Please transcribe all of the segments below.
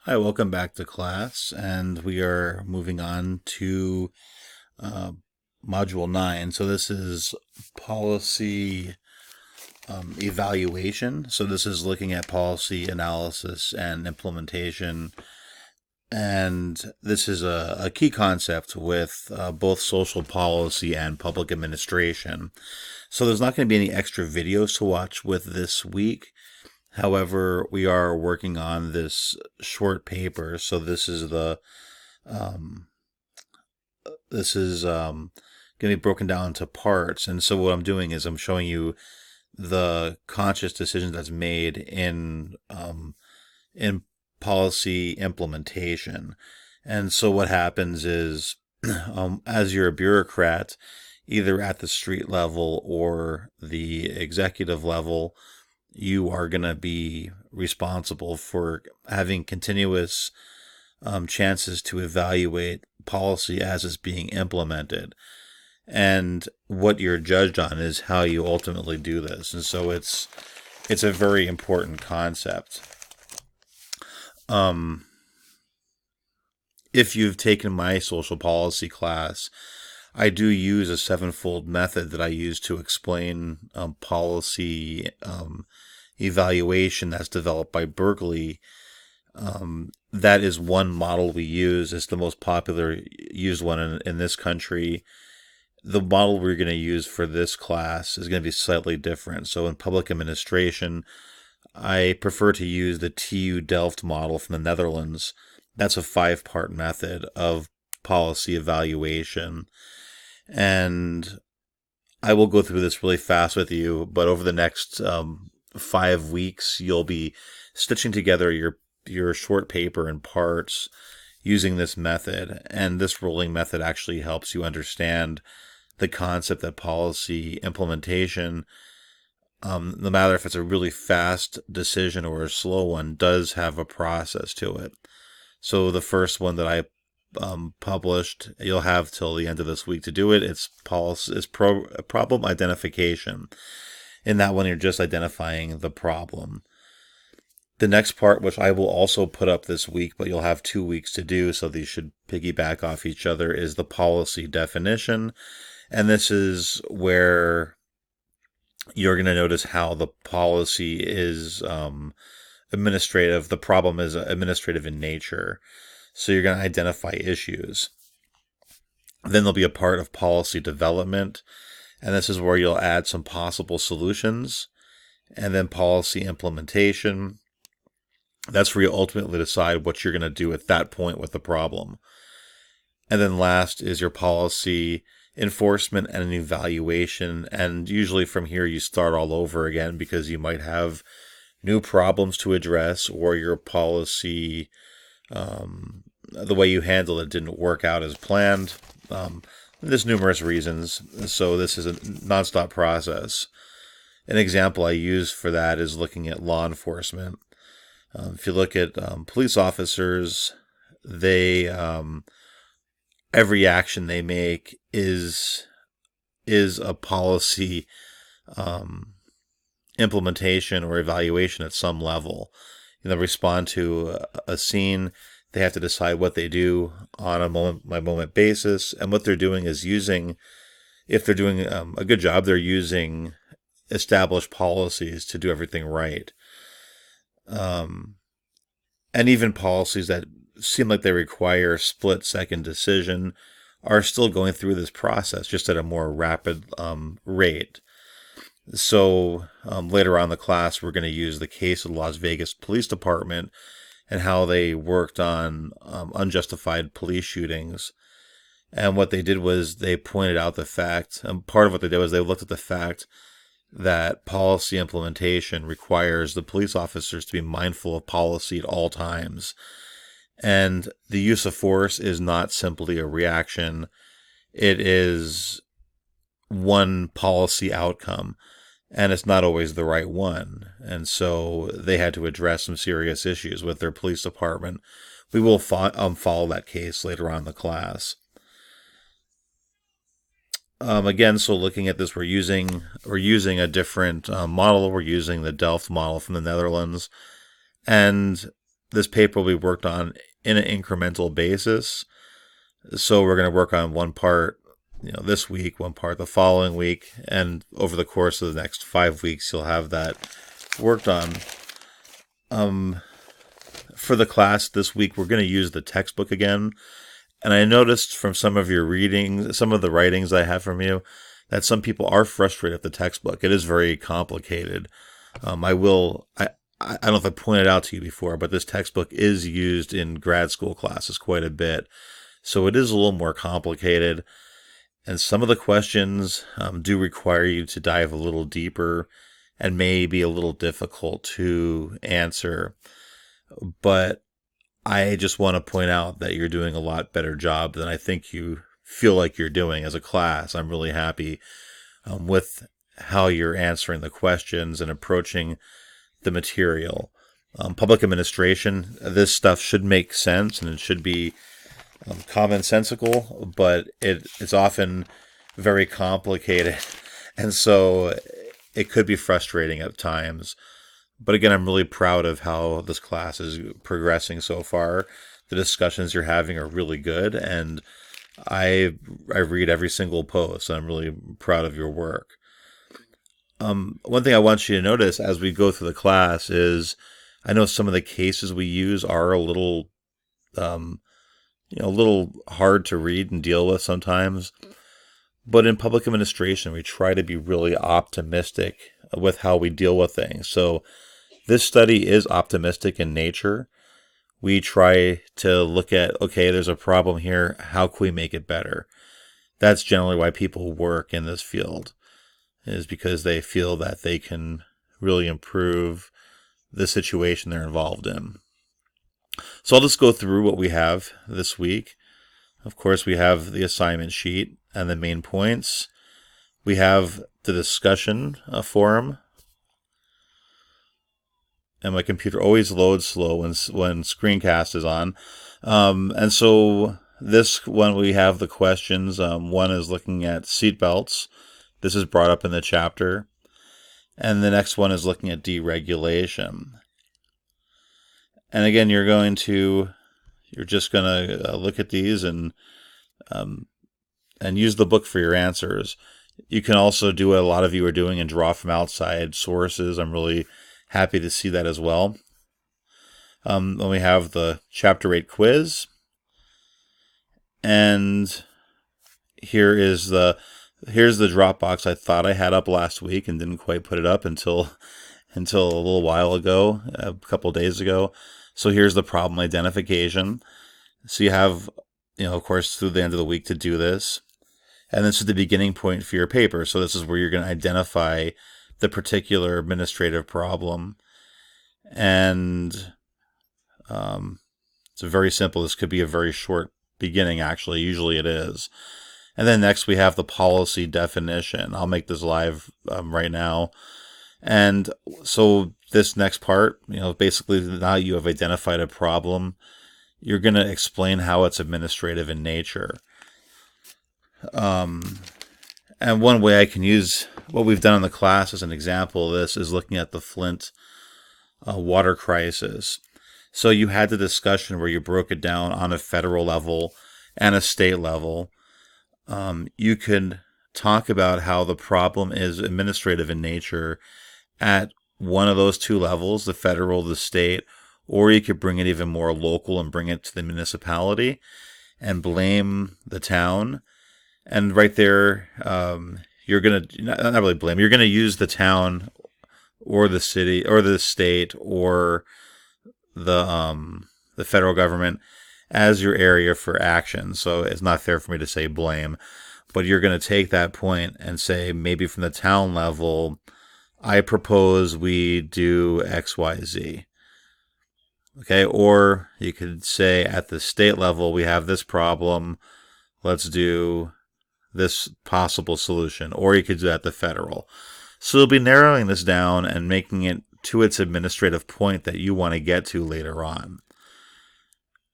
Hi, welcome back to class, and we are moving on to uh, Module 9. So this is policy evaluation. So this is looking at policy analysis and implementation. And this is a key concept with both social policy and public administration. So there's not going to be any extra videos to watch with this week. However, we are working on this short paper, so um, this is going to be broken down into parts. And so what I'm doing is I'm showing you the conscious decisions that's made in policy implementation. And so what happens is, as you're a bureaucrat, either at the street level or the executive level, you are going to be responsible for having continuous chances to evaluate policy as it's being implemented. And what you're judged on is how you ultimately do this. And so it's a very important concept. If you've taken my social policy class, I do use a sevenfold method that I use to explain policy evaluation that's developed by Berkeley. That is one model we use. It's the most popular used one in this country. The model we're going to use for this class is going to be slightly different. So in public administration, I prefer to use the TU Delft model from the Netherlands. That's a 5-part method of policy evaluation. And I will go through this really fast with you, but over the next 5 weeks, you'll be stitching together your short paper in parts using this method. And this rolling method actually helps you understand the concept that policy implementation, no matter if it's a really fast decision or a slow one, does have a process to it. So the first one that I published, you'll have till the end of this week to do it. It's problem identification. In that one, you're just identifying the problem. The next part, which I will also put up this week, but you'll have 2 weeks to do, so these should piggyback off each other, is the policy definition. And this is where you're going to notice how the policy is administrative. The problem is administrative in nature. So you're going to identify issues. Then there'll be a part of policy development. And this is where you'll add some possible solutions. And then policy implementation. That's where you ultimately decide what you're going to do at that point with the problem. And then last is your policy enforcement and an evaluation. And usually from here you start all over again because you might have new problems to address, or your policy, the way you handle it didn't work out as planned. There's numerous reasons. So this is a nonstop process. An example I use for that is looking at law enforcement. If you look at police officers, they every action they make is a policy implementation or evaluation at some level. Respond to a scene. They have to decide what they do on a moment-by-moment basis, and what they're doing is using, if they're doing a good job, they're using established policies to do everything right. And even policies that seem like they require split-second decision are still going through this process, just at a more rapid rate. So later on in the class, we're going to use the case of the Las Vegas Police Department and how they worked on unjustified police shootings. And what they did was they pointed out the fact, and part of what they did was they looked at the fact that policy implementation requires the police officers to be mindful of policy at all times. And the use of force is not simply a reaction. It is one policy outcome, and it's not always the right one. And so they had to address some serious issues with their police department. We will follow that case later on in the class. Again, so looking at this, we're using a different model. We're using the Delft model from the Netherlands, and this paper will be worked on in an incremental basis. So we're going to work on one part, this week, one part the following week, and over the course of the next 5 weeks, you'll have that worked on. For the class this week, we're going to use the textbook again. And I noticed from some of your readings, some of the writings I have from you, that some people are frustrated with the textbook. It is very complicated. I don't know if I pointed out to you before, but this textbook is used in grad school classes quite a bit. So it is a little more complicated. And some of the questions do require you to dive a little deeper and may be a little difficult to answer. But I just want to point out that you're doing a lot better job than I think you feel like you're doing as a class. I'm really happy with how you're answering the questions and approaching the material. Public administration, this stuff should make sense and it should be commonsensical, but it's often very complicated, and so it could be frustrating at times. But again, I'm really proud of how this class is progressing so far. The discussions you're having are really good, and I read every single post, and I'm really proud of your work. One thing I want you to notice as we go through the class is I know some of the cases we use are a little hard to read and deal with sometimes. But in public administration, we try to be really optimistic with how we deal with things. So this study is optimistic in nature. We try to look at, okay, there's a problem here. How can we make it better? That's generally why people work in this field, is because they feel that they can really improve the situation they're involved in. So I'll just go through what we have this week. Of course, we have the assignment sheet and the main points. We have the discussion forum. And my computer always loads slow when screencast is on. And so this one, we have the questions. One is looking at seatbelts. This is brought up in the chapter. And the next one is looking at deregulation. And again, you're just going to look at these and use the book for your answers. You can also do what a lot of you are doing and draw from outside sources. I'm really happy to see that as well. Then we have the Chapter 8 quiz. And here's the Dropbox I thought I had up last week and didn't quite put it up until a little while ago, a couple days ago. So here's the problem identification. So you have, of course, through the end of the week to do this. And this is the beginning point for your paper. So this is where you're going to identify the particular administrative problem. And it's very simple. This could be a very short beginning, actually. Usually it is. And then next we have the policy definition. I'll make this live right now. And so this next part, basically now you have identified a problem. You're going to explain how it's administrative in nature. And one way I can use what we've done in the class as an example of this is looking at the Flint water crisis. So you had the discussion where you broke it down on a federal level and a state level. You could talk about how the problem is administrative in nature at one of those two levels, the federal, the state, or you could bring it even more local and bring it to the municipality and blame the town. And right there, you're going to, not really blame, you're going to use the town or the city or the state or the federal government as your area for action. So it's not fair for me to say blame, but you're going to take that point and say, maybe from the town level, I propose we do X, Y, Z. Okay, or you could say at the state level, we have this problem, let's do this possible solution. Or you could do that at the federal. So you'll be narrowing this down and making it to its administrative point that you want to get to later on.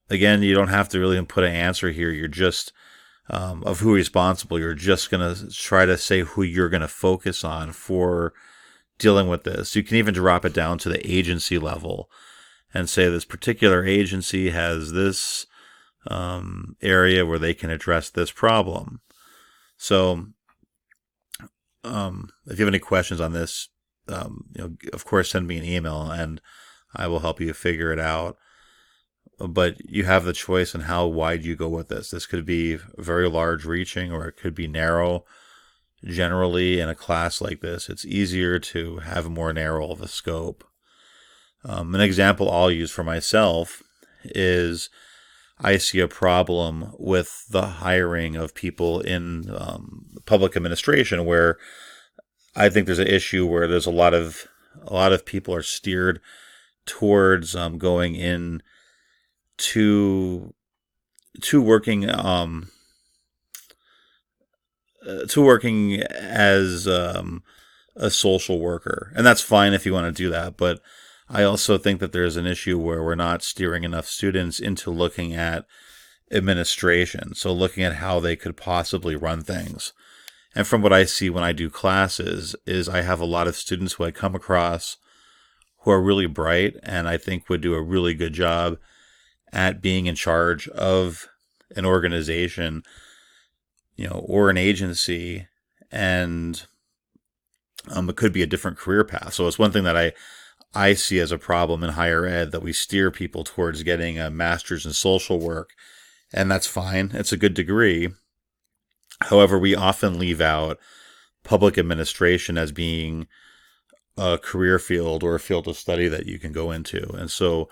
Again, you don't have to really put an answer here. You're just, of who is responsible, you're just going to try to say who you're going to focus on for dealing with this. You can even drop it down to the agency level and say this particular agency has this area where they can address this problem. So if you have any questions on this, of course, send me an email and I will help you figure it out. But you have the choice on how wide you go with this. This could be very large reaching, or it could be narrow. Generally, in a class like this, it's easier to have more narrow of a scope. An example I'll use for myself is I see a problem with the hiring of people in public administration, where I think there's an issue where there's a lot of people are steered towards going in to working as a social worker, and that's fine if you want to do that. But I also think that there's an issue where we're not steering enough students into looking at administration, so looking at how they could possibly run things. And from what I see when I do classes, is I have a lot of students who I come across who are really bright and I think would do a really good job at being in charge of an organization, or an agency, and it could be a different career path. So it's one thing that I see as a problem in higher ed, that we steer people towards getting a master's in social work, and that's fine. It's a good degree. However, we often leave out public administration as being a career field or a field of study that you can go into. And so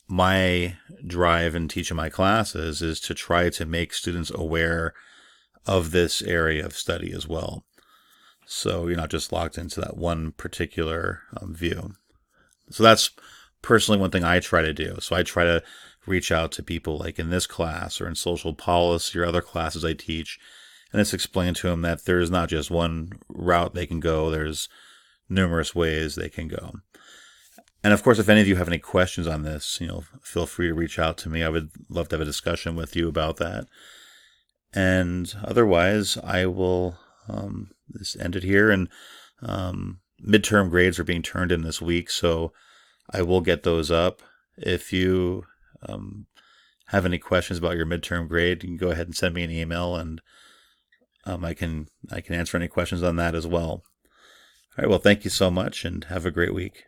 my drive in teaching my classes is to try to make students aware of this area of study as well. So you're not just locked into that one particular view. So that's personally one thing I try to do. So I try to reach out to people like in this class or in social policy or other classes I teach, and it's explain to them that there's not just one route they can go. There's numerous ways they can go. And of course, if any of you have any questions on this, feel free to reach out to me. I would love to have a discussion with you about that. And otherwise, I will just end it here. And midterm grades are being turned in this week, so I will get those up. If you have any questions about your midterm grade, you can go ahead and send me an email, and I can answer any questions on that as well. All right. Well, thank you so much, and have a great week.